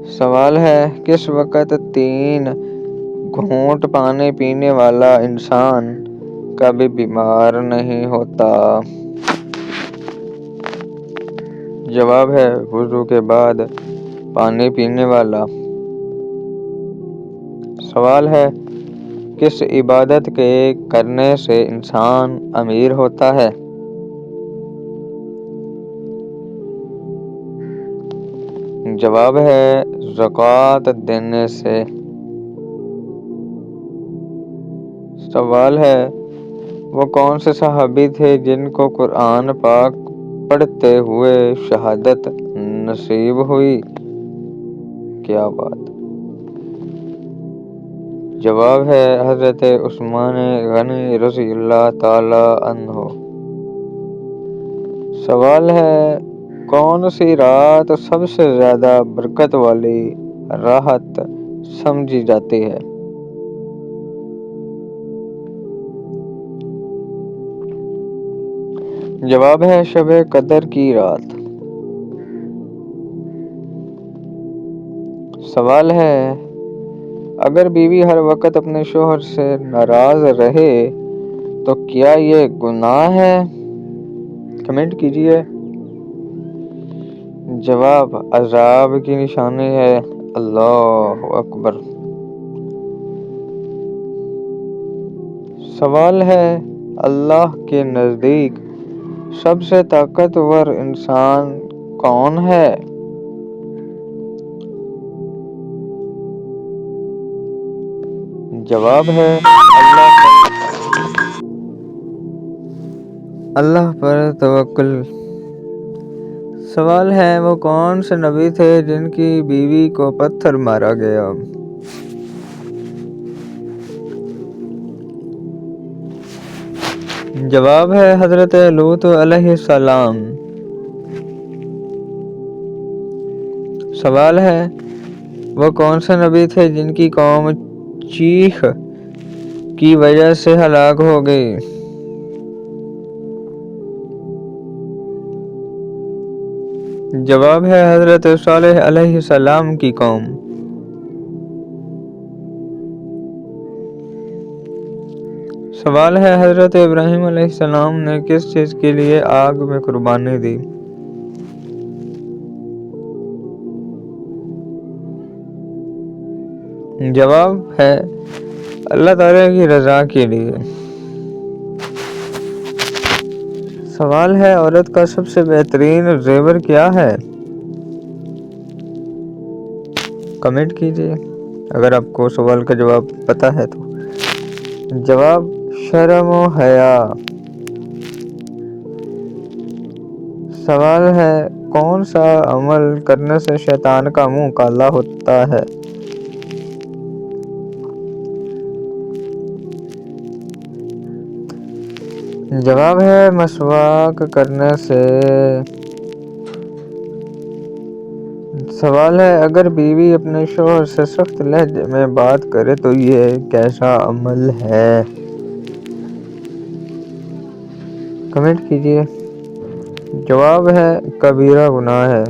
سوال ہے کس وقت 3 گھونٹ پانی پینے والا انسان کبھی بیمار نہیں ہوتا؟ جواب ہے وضو کے بعد پانی پینے والا۔ سوال ہے کس عبادت کے کرنے سے انسان امیر ہوتا ہے؟ جواب ہے زکوٰۃ دینے سے۔ سوال ہے وہ کون سے صحابی تھے جن کو قرآن پاک پڑھتے ہوئے شہادت نصیب ہوئی؟ کیا بات! جواب ہے حضرت عثمان غنی رضی اللہ تعالی عنہ۔ سوال ہے کون سی رات سب سے زیادہ برکت والی رات سمجھی جاتی ہے؟ جواب ہے شب قدر کی رات۔ سوال ہے اگر بیوی ہر وقت اپنے شوہر سے ناراض رہے تو کیا یہ گناہ ہے؟ کمنٹ کیجئے۔ جواب عذاب کی نشانی ہے۔ اللہ اکبر۔ سوال ہے اللہ کے نزدیک سب سے طاقتور انسان کون ہے؟ جواب ہے اللہ پر توکل۔ سوال ہے وہ کون سے نبی تھے جن کی بیوی کو پتھر مارا گیا؟ جواب ہے حضرت لوط علیہ السلام۔ سوال ہے وہ کون سے نبی تھے جن کی قوم چیخ کی وجہ سے ہلاک ہو گئی؟ جواب ہے حضرت صالح علیہ السلام کی قوم۔ سوال ہے حضرت ابراہیم علیہ السلام نے کس چیز کے لیے آگ میں قربانی دی؟ جواب ہے اللہ تعالیٰ کی رضا کے لیے۔ سوال ہے عورت کا سب سے بہترین زیور کیا ہے؟ کمنٹ کیجئے اگر آپ کو سوال کا جواب پتہ ہے تو۔ جواب شرم و حیا۔ سوال ہے کون سا عمل کرنے سے شیطان کا منہ کالا ہوتا ہے؟ جواب ہے مسواک کرنے سے۔ سوال ہے اگر بیوی اپنے شوہر سے سخت لہجے میں بات کرے تو یہ کیسا عمل ہے؟ کمنٹ کیجئے۔ جواب ہے کبیرہ گناہ ہے۔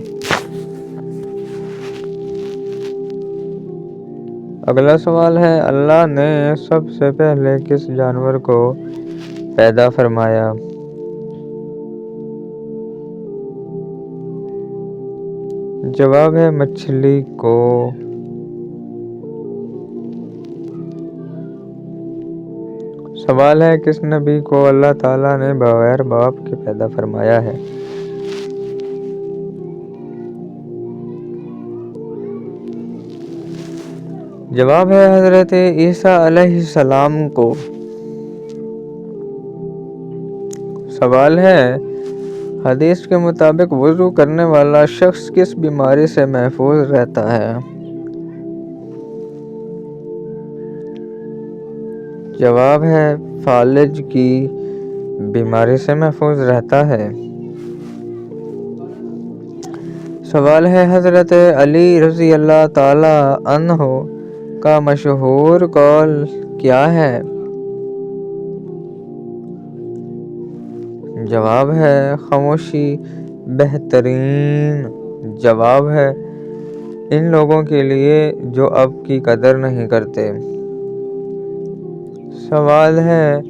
اگلا سوال ہے اللہ نے سب سے پہلے کس جانور کو پیدا فرمایا؟ جواب ہے مچھلی کو۔ سوال ہے کس نبی کو اللہ تعالیٰ نے بغیر باپ کے پیدا فرمایا ہے؟ جواب ہے حضرت عیسیٰ علیہ السلام کو۔ سوال ہے حدیث کے مطابق وضو کرنے والا شخص کس بیماری سے محفوظ رہتا ہے؟ جواب ہے فالج کی بیماری سے محفوظ رہتا ہے۔ سوال ہے حضرت علی رضی اللہ تعالی عنہ کا مشہور قول کیا ہے؟ جواب ہے خاموشی بہترین۔ جواب ہے ان لوگوں کے لیے جو اب کی قدر نہیں کرتے۔ سوال ہے،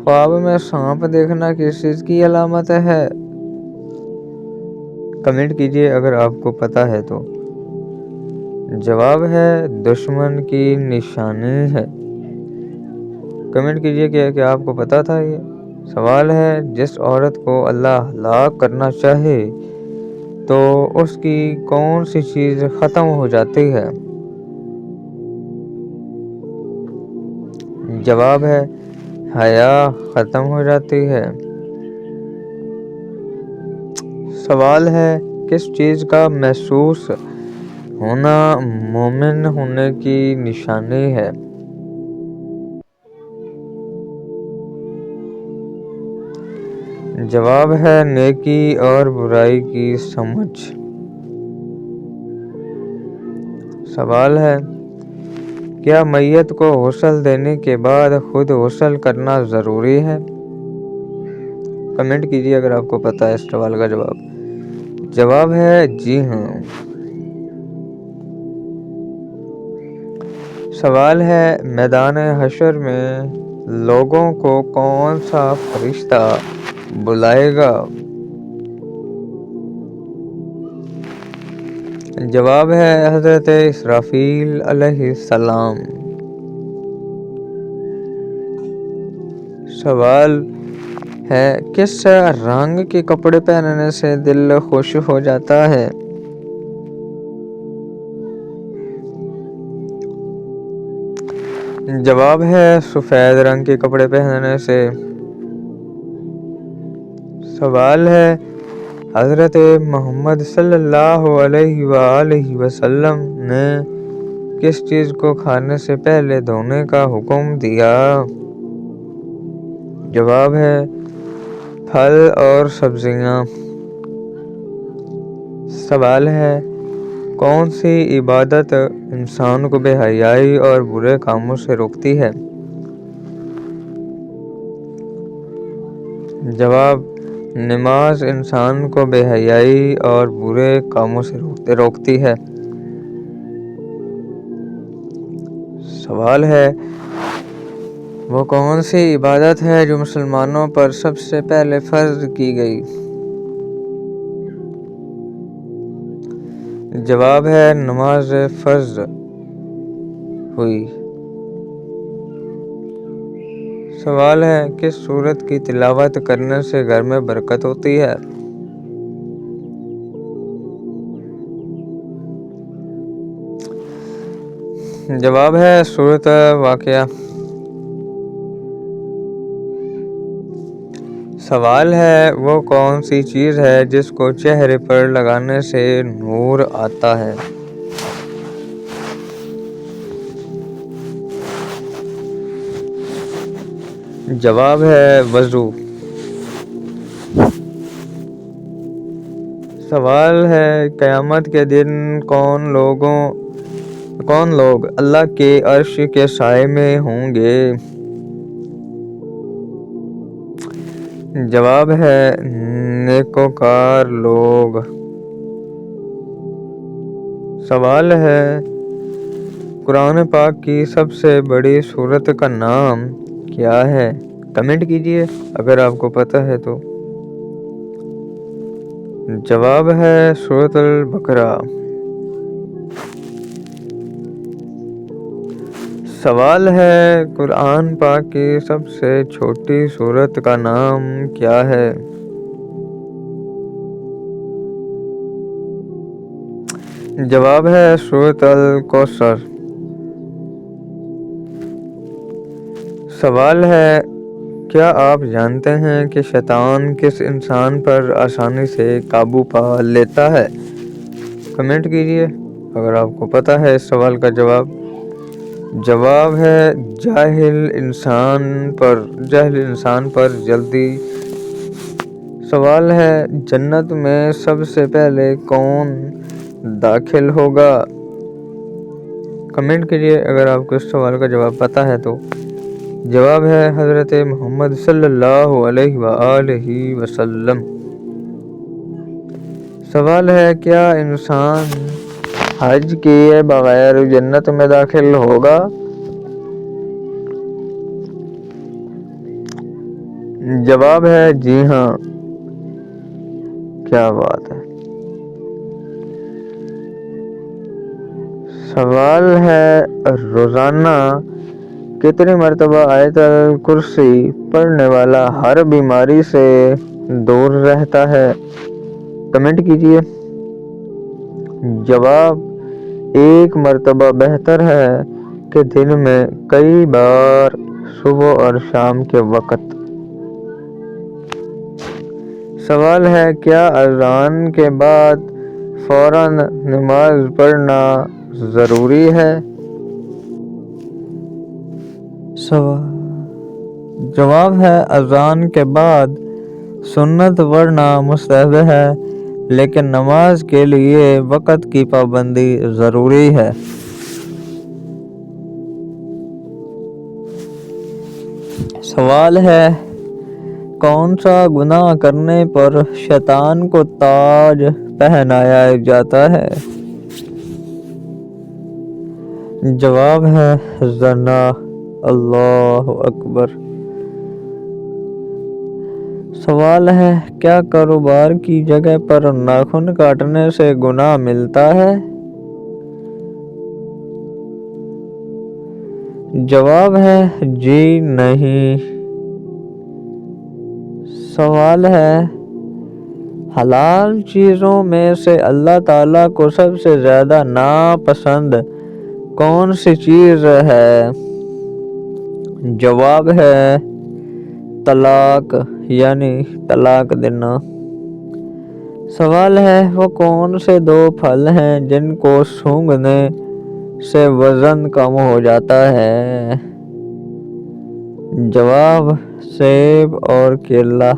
خواب میں سانپ دیکھنا کس چیز کی علامت ہے؟ کمنٹ کیجئے اگر آپ کو پتہ ہے تو۔ جواب ہے دشمن کی نشانی ہے۔ کمنٹ کیجئے کہ کیا آپ کو پتہ تھا یہ؟ سوال ہے، جس عورت کو اللہ ہلاک کرنا چاہے تو اس کی کون سی چیز ختم ہو جاتی ہے؟ جواب ہے حیا ختم ہو جاتی ہے۔ سوال ہے، کس چیز کا محسوس ہونا مومن ہونے کی نشانی ہے؟ جواب ہے نیکی اور برائی کی سمجھ۔ سوال ہے، کیا میت کو غسل دینے کے بعد خود غسل کرنا ضروری ہے؟ کمنٹ کیجئے اگر آپ کو پتہ ہے اس سوال کا جواب۔ جواب ہے جی ہاں۔ سوال ہے، میدان حشر میں لوگوں کو کون سا فرشتہ بلائے گا؟ جواب ہے حضرت اسرافیل علیہ السلام۔ سوال ہے، کس رنگ کے کپڑے پہننے سے دل خوش ہو جاتا ہے؟ جواب ہے سفید رنگ کے کپڑے پہننے سے۔ سوال ہے، حضرت محمد صلی اللہ علیہ وآلہ وسلم نے کس چیز کو کھانے سے پہلے دھونے کا حکم دیا؟ جواب ہے پھل اور سبزیاں۔ سوال ہے، کون سی عبادت انسان کو بے حیائی اور برے کاموں سے روکتی ہے؟ جواب، نماز انسان کو بے حیائی اور برے کاموں سے روکتی ہے۔ سوال ہے، وہ کون سی عبادت ہے جو مسلمانوں پر سب سے پہلے فرض کی گئی؟ جواب ہے نماز فرض ہوئی۔ سوال ہے، کس سورت کی تلاوت کرنے سے گھر میں برکت ہوتی ہے؟ جواب ہے سورت واقعہ۔ سوال ہے، وہ کون سی چیز ہے جس کو چہرے پر لگانے سے نور آتا ہے؟ جواب ہے وضو۔ سوال ہے، قیامت کے دن کون لوگ اللہ کے عرش کے سائے میں ہوں گے؟ جواب ہے نیکوکار لوگ۔ سوال ہے، قرآن پاک کی سب سے بڑی سورت کا نام کیا ہے؟ کمنٹ کیجئے اگر آپ کو پتہ ہے تو۔ جواب ہے سورۃ البقرہ۔ سوال ہے، قرآن پاک کی سب سے چھوٹی سورت کا نام کیا ہے؟ جواب ہے سورۃ الکوثر۔ سوال ہے، کیا آپ جانتے ہیں کہ شیطان کس انسان پر آسانی سے قابو پا لیتا ہے؟ کمنٹ کیجئے اگر آپ کو پتہ ہے اس سوال کا جواب۔ جواب ہے جاہل انسان پر جلدی۔ سوال ہے، جنت میں سب سے پہلے کون داخل ہوگا؟ کمنٹ کیجئے اگر آپ کو اس سوال کا جواب پتہ ہے تو۔ جواب ہے حضرت محمد صلی اللہ علیہ وآلہ وسلم۔ سوال ہے، کیا انسان حج کیے بغیر جنت میں داخل ہوگا؟ جواب ہے جی ہاں۔ کیا بات ہے۔ سوال ہے روزانہ کتنی مرتبہ آیت الکرسی پڑھنے والا ہر بیماری سے دور رہتا ہے؟ کمنٹ کیجئے۔ جواب: ایک مرتبہ بہتر ہے کہ دن میں کئی بار، صبح اور شام کے وقت۔ سوال ہے کیا اذان کے بعد فوراً نماز پڑھنا ضروری ہے؟ جواب ہے اذان کے بعد سنت پڑھنا مستحب ہے، لیکن نماز کے لیے وقت کی پابندی ضروری ہے۔ سوال ہے کون سا گناہ کرنے پر شیطان کو تاج پہنایا جاتا ہے؟ جواب ہے زنا۔ اللہ اکبر۔ سوال ہے کیا کاروبار کی جگہ پر ناخن کاٹنے سے گناہ ملتا ہے؟ جواب ہے جی نہیں۔ سوال ہے حلال چیزوں میں سے اللہ تعالیٰ کو سب سے زیادہ ناپسند کون سی چیز ہے؟ جواب ہے طلاق، یعنی طلاق دینا۔ سوال ہے وہ کون سے دو پھل ہیں جن کو سونگھنے سے وزن کم ہو جاتا ہے؟ جواب سیب اور کیلا۔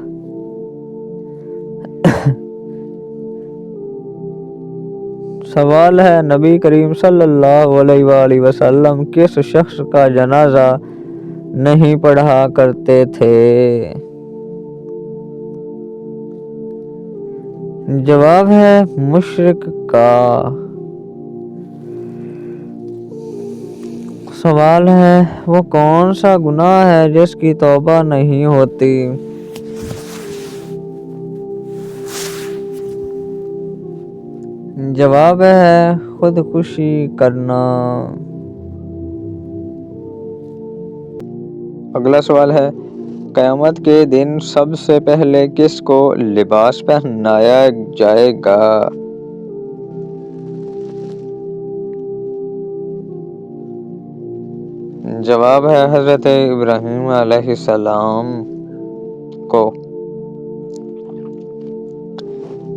سوال ہے نبی کریم صلی اللہ علیہ وآلہ وسلم کس شخص کا جنازہ نہیں پڑھا کرتے تھے؟ جواب ہے مشرک کا۔ سوال ہے وہ کون سا گناہ ہے جس کی توبہ نہیں ہوتی؟ جواب ہے خودکشی کرنا۔ اگلا سوال ہے قیامت کے دن سب سے پہلے کس کو لباس پہنایا جائے گا؟ جواب ہے حضرت ابراہیم علیہ السلام کو۔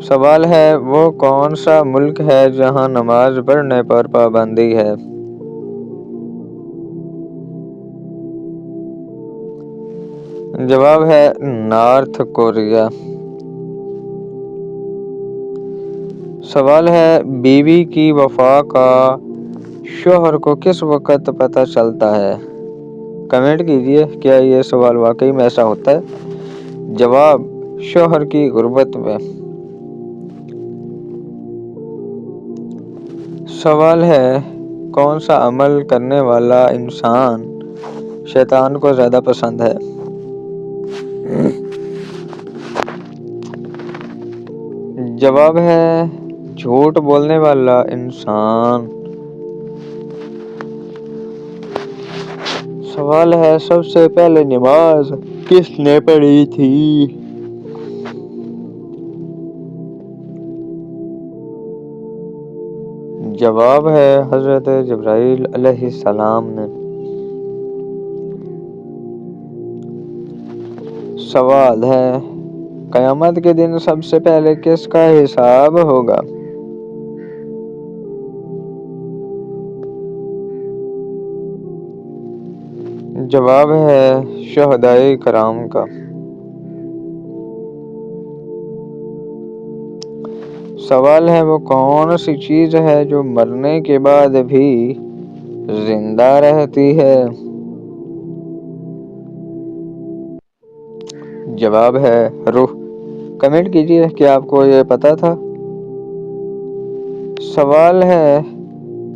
سوال ہے وہ کون سا ملک ہے جہاں نماز پڑھنے پر پابندی ہے؟ جواب ہے نارتھ کوریا۔ سوال ہے بیوی کی وفا کا شوہر کو کس وقت پتہ چلتا ہے؟ کمنٹ کیجئے کیا یہ سوال واقعی میں ایسا ہوتا ہے؟ جواب شوہر کی غربت میں۔ سوال ہے کون سا عمل کرنے والا انسان شیطان کو زیادہ پسند ہے؟ جواب ہے جھوٹ بولنے والا انسان۔ سوال ہے سب سے پہلے نماز کس نے پڑھی تھی؟ جواب ہے حضرت جبرائیل علیہ السلام نے۔ سوال ہے قیامت کے دن سب سے پہلے کس کا حساب ہوگا؟ جواب ہے شہدائے کرام کا۔ سوال ہے وہ کون سی چیز ہے جو مرنے کے بعد بھی زندہ رہتی ہے؟ جواب ہے روح۔ کمنٹ کیجئے کیا آپ کو یہ پتا تھا؟ سوال ہے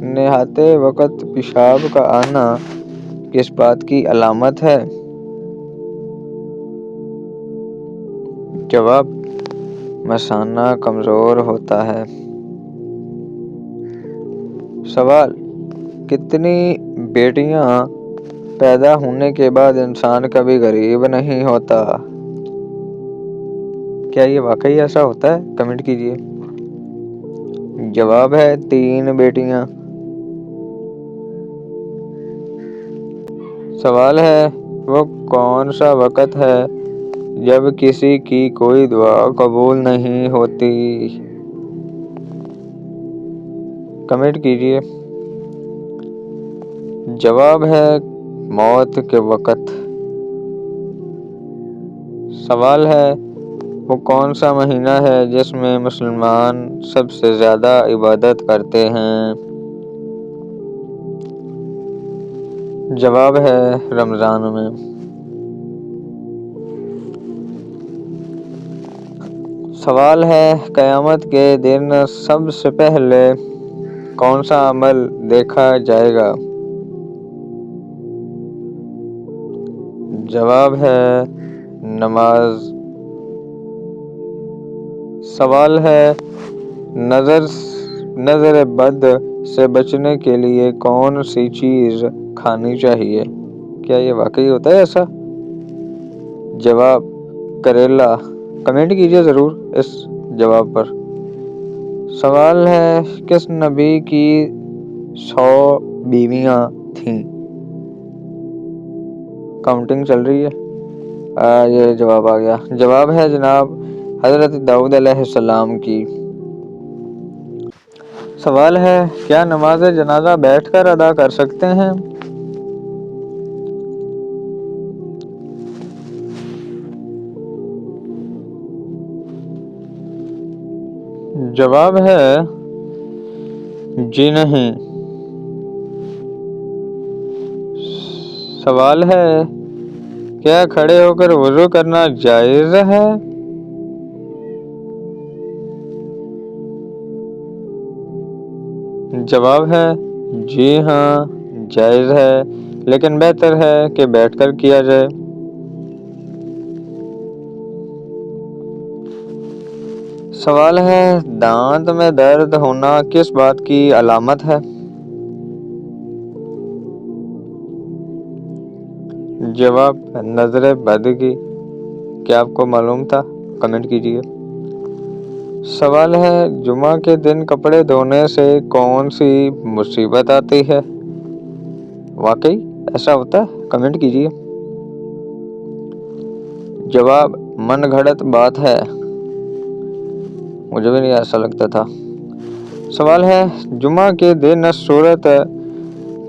نہاتے وقت پیشاب کا آنا کس بات کی علامت ہے؟ جواب: مثانہ کمزور ہوتا ہے۔ سوال: کتنی بیٹیاں پیدا ہونے کے بعد انسان کبھی غریب نہیں ہوتا؟ کیا یہ واقعی ایسا ہوتا ہے؟ کمنٹ کیجیے۔ جواب ہے 3 بیٹیاں۔ سوال ہے: وہ کون سا وقت ہے جب کسی کی کوئی دعا قبول نہیں ہوتی؟ کمنٹ کیجیے۔ جواب ہے موت کے وقت۔ سوال ہے: وہ کون سا مہینہ ہے جس میں مسلمان سب سے زیادہ عبادت کرتے ہیں؟ جواب ہے رمضان میں۔ سوال ہے: قیامت کے دن سب سے پہلے کون سا عمل دیکھا جائے گا؟ جواب ہے نماز۔ سوال ہے: نظر بد سے بچنے کے لیے کون سی چیز کھانی چاہیے؟ کیا یہ واقعی ہوتا ہے ایسا؟ جواب: کریلا۔ کمنٹ کیجیے ضرور اس جواب پر۔ سوال ہے: کس نبی کی 100 بیویاں تھیں؟ کاؤنٹنگ چل رہی ہے۔ یہ جواب آ گیا۔ جواب ہے جناب حضرت داؤد علیہ السلام کی۔ سوال ہے: کیا نماز جنازہ بیٹھ کر ادا کر سکتے ہیں؟ جواب ہے جی نہیں۔ سوال ہے: کیا کھڑے ہو کر وضو کرنا جائز ہے؟ جواب ہے جی ہاں جائز ہے، لیکن بہتر ہے کہ بیٹھ کر کیا جائے۔ سوال ہے: دانت میں درد ہونا کس بات کی علامت ہے؟ جواب: نظر بد کی۔ کیا آپ کو معلوم تھا؟ کمنٹ کیجیے۔ سوال ہے: جمعہ کے دن کپڑے دھونے سے کون سی مصیبت آتی ہے؟ واقعی ایسا ہوتا ہے؟ کمنٹ کیجیے۔ جواب: من گھڑت بات ہے، مجھے بھی نہیں ایسا لگتا تھا۔ سوال ہے: جمعہ کے دن سورۃ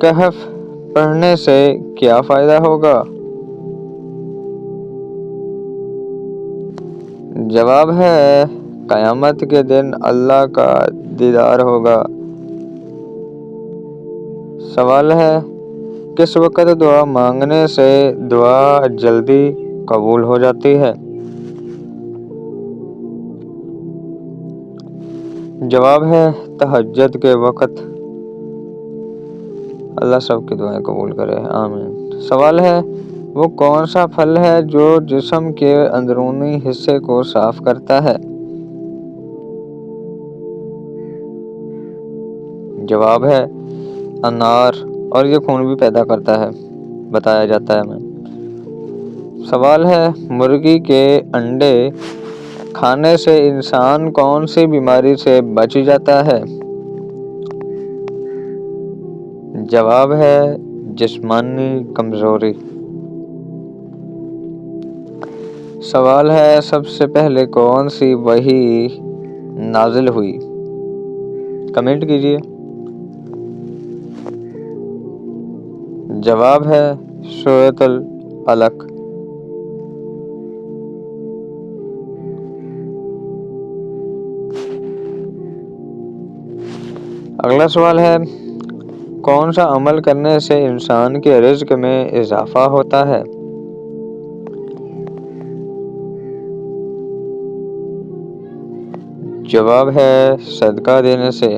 کہف پڑھنے سے کیا فائدہ ہوگا؟ جواب ہے قیامت کے دن اللہ کا دیدار ہوگا۔ سوال ہے: کس وقت دعا مانگنے سے دعا جلدی قبول ہو جاتی ہے؟ جواب ہے تہجد کے وقت۔ اللہ سب کی دعائیں قبول کرے، آمین۔ سوال ہے: وہ کون سا پھل ہے جو جسم کے اندرونی حصے کو صاف کرتا ہے؟ جواب ہے انار، اور یہ خون بھی پیدا کرتا ہے، بتایا جاتا ہے ہمیں۔ سوال ہے: مرغی کے انڈے کھانے سے انسان کون سی بیماری سے بچ جاتا ہے؟ جواب ہے جسمانی کمزوری۔ سوال ہے: سب سے پہلے کون سی وحی نازل ہوئی؟ کمنٹ کیجیے۔ جواب ہے سورۃ العلق۔ اگلا سوال ہے: کون سا عمل کرنے سے انسان کے رزق میں اضافہ ہوتا ہے؟ جواب ہے صدقہ دینے سے۔